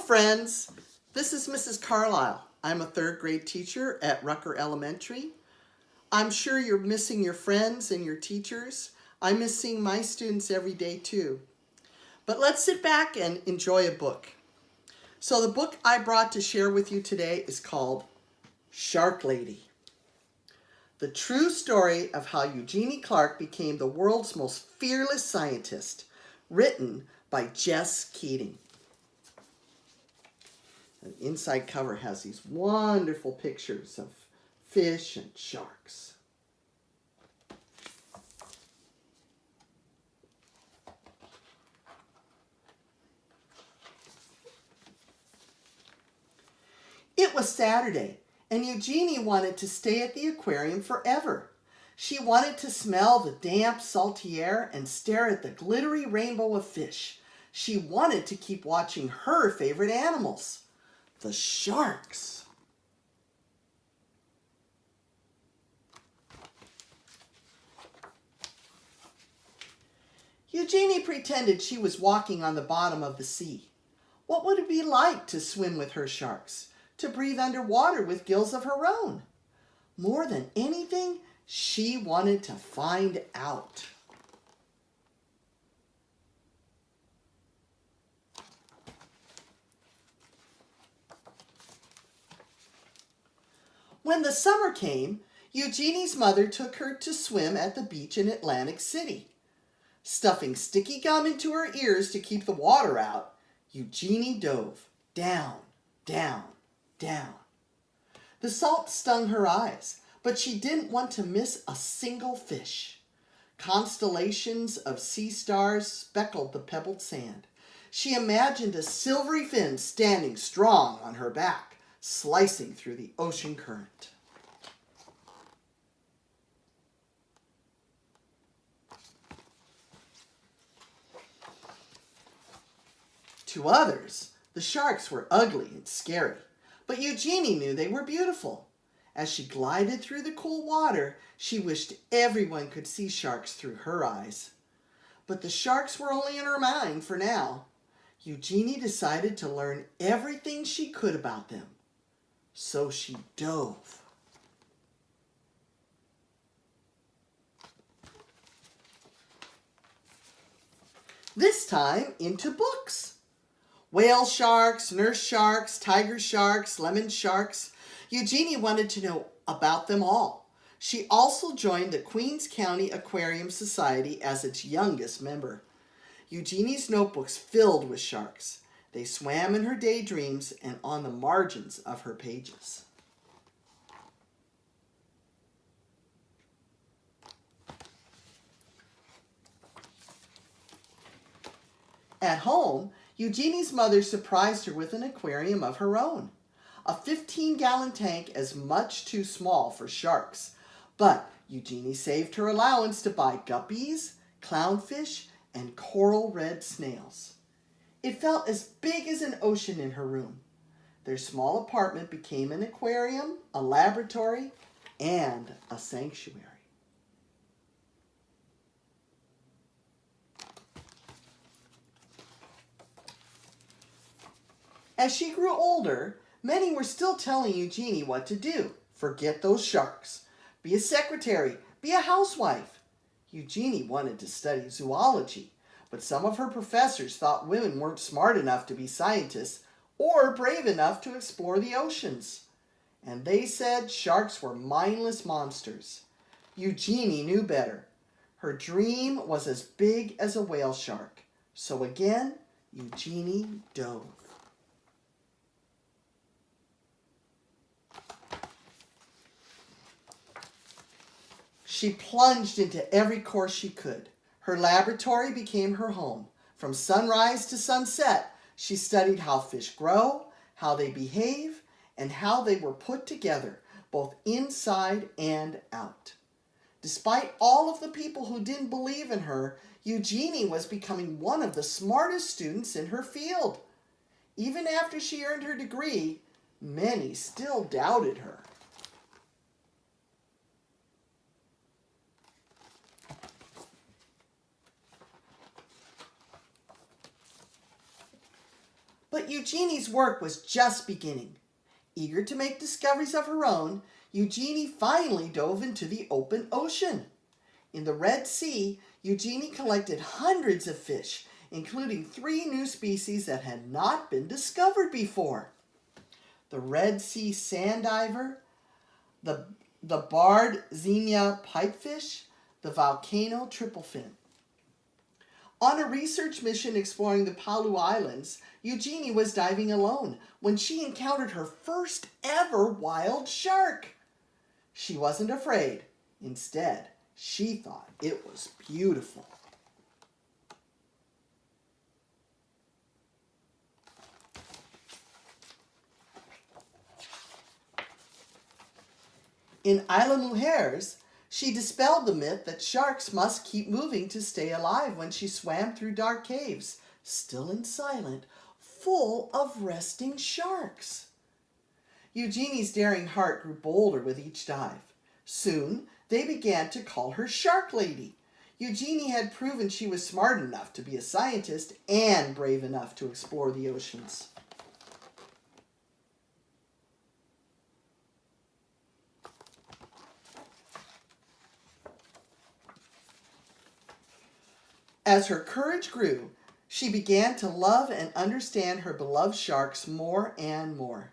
friends. This is Mrs. Carlile. I'm a third grade teacher at Rucker Elementary. I'm sure you're missing your friends and your teachers. I miss seeing my students every day too. But let's sit back and enjoy a book. So the book I brought to share with you today is called Shark Lady. The true story of how Eugenie Clark became the world's most fearless scientist, written by Jess Keating. The inside cover has these wonderful pictures of fish and sharks. It was Saturday, and Eugenie wanted to stay at the aquarium forever. She wanted to smell the damp, salty air and stare at the glittery rainbow of fish. She wanted to keep watching her favorite animals, the sharks. Eugenie pretended she was walking on the bottom of the sea. What would it be like to swim with her sharks, to breathe underwater with gills of her own? More than anything, she wanted to find out. When the summer came, Eugenie's mother took her to swim at the beach in Atlantic City. Stuffing sticky gum into her ears to keep the water out, Eugenie dove down, down, down. The salt stung her eyes, but she didn't want to miss a single fish. Constellations of sea stars speckled the pebbled sand. She imagined a silvery fin standing strong on her back, slicing through the ocean current. To others, the sharks were ugly and scary, but Eugenie knew they were beautiful. As she glided through the cool water, she wished everyone could see sharks through her eyes. But the sharks were only in her mind for now. Eugenie decided to learn everything she could about them. So she dove. This time into books. Whale sharks, nurse sharks, tiger sharks, lemon sharks. Eugenie wanted to know about them all. She also joined the Queens County Aquarium Society as its youngest member. Eugenie's notebooks filled with sharks. They swam in her daydreams and on the margins of her pages. At home, Eugenie's mother surprised her with an aquarium of her own. A 15-gallon tank is much too small for sharks, but Eugenie saved her allowance to buy guppies, clownfish, and coral red snails. It felt as big as an ocean in her room. Their small apartment became an aquarium, a laboratory, and a sanctuary. As she grew older, many were still telling Eugenie what to do. Forget those sharks. Be a secretary. Be a housewife. Eugenie wanted to study zoology, but some of her professors thought women weren't smart enough to be scientists or brave enough to explore the oceans. And they said sharks were mindless monsters. Eugenie knew better. Her dream was as big as a whale shark. So again, Eugenie dove. She plunged into every course she could. Her laboratory became her home. From sunrise to sunset, she studied how fish grow, how they behave, and how they were put together, both inside and out. Despite all of the people who didn't believe in her, Eugenie was becoming one of the smartest students in her field. Even after she earned her degree, many still doubted her. But Eugenie's work was just beginning. Eager to make discoveries of her own, Eugenie finally dove into the open ocean. In the Red Sea, Eugenie collected hundreds of fish, including 3 new species that had not been discovered before: the Red Sea sand diver, the barred xenia pipefish, the volcano tripplefin. On a research mission exploring the Palau Islands, Eugenie was diving alone when she encountered her first ever wild shark. She wasn't afraid. Instead, she thought it was beautiful. In Isla Mujeres, she dispelled the myth that sharks must keep moving to stay alive when she swam through dark caves, still and silent, full of resting sharks. Eugenie's daring heart grew bolder with each dive. Soon, they began to call her Shark Lady. Eugenie had proven she was smart enough to be a scientist and brave enough to explore the oceans. As her courage grew, she began to love and understand her beloved sharks more and more.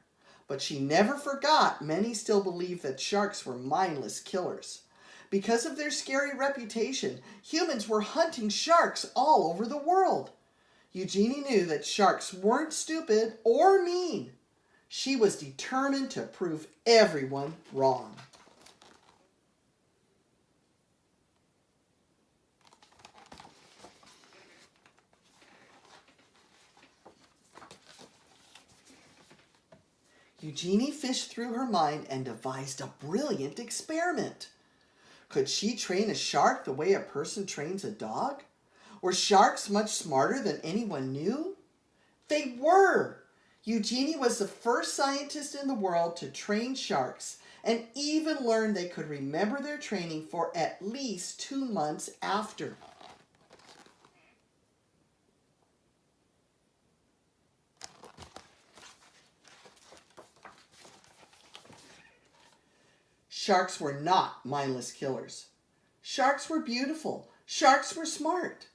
But she never forgot many still believed that sharks were mindless killers. Because of their scary reputation, humans were hunting sharks all over the world. Eugenie knew that sharks weren't stupid or mean. She was determined to prove everyone wrong. Eugenie fished through her mind and devised a brilliant experiment. Could she train a shark the way a person trains a dog? Were sharks much smarter than anyone knew? They were! Eugenie was the first scientist in the world to train sharks and even learned they could remember their training for at least 2 months after. Sharks were not mindless killers. Sharks were beautiful. Sharks were smart.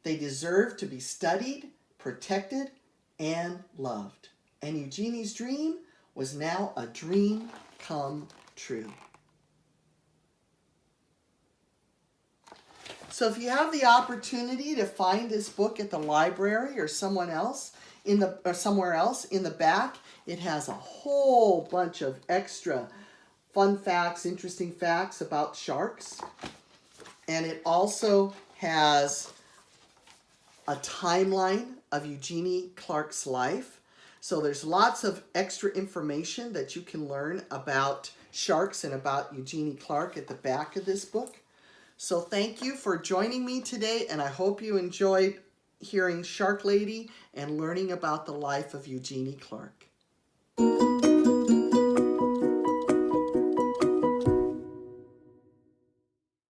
They deserved to be studied, protected, and loved. And Eugenie's dream was now a dream come true. So if you have the opportunity to find this book at the library or somewhere else in the back, it has a whole bunch of extra fun facts, interesting facts about sharks. And it also has a timeline of Eugenie Clark's life. So there's lots of extra information that you can learn about sharks and about Eugenie Clark at the back of this book. So thank you for joining me today, and I hope you enjoyed hearing Shark Lady and learning about the life of Eugenie Clark.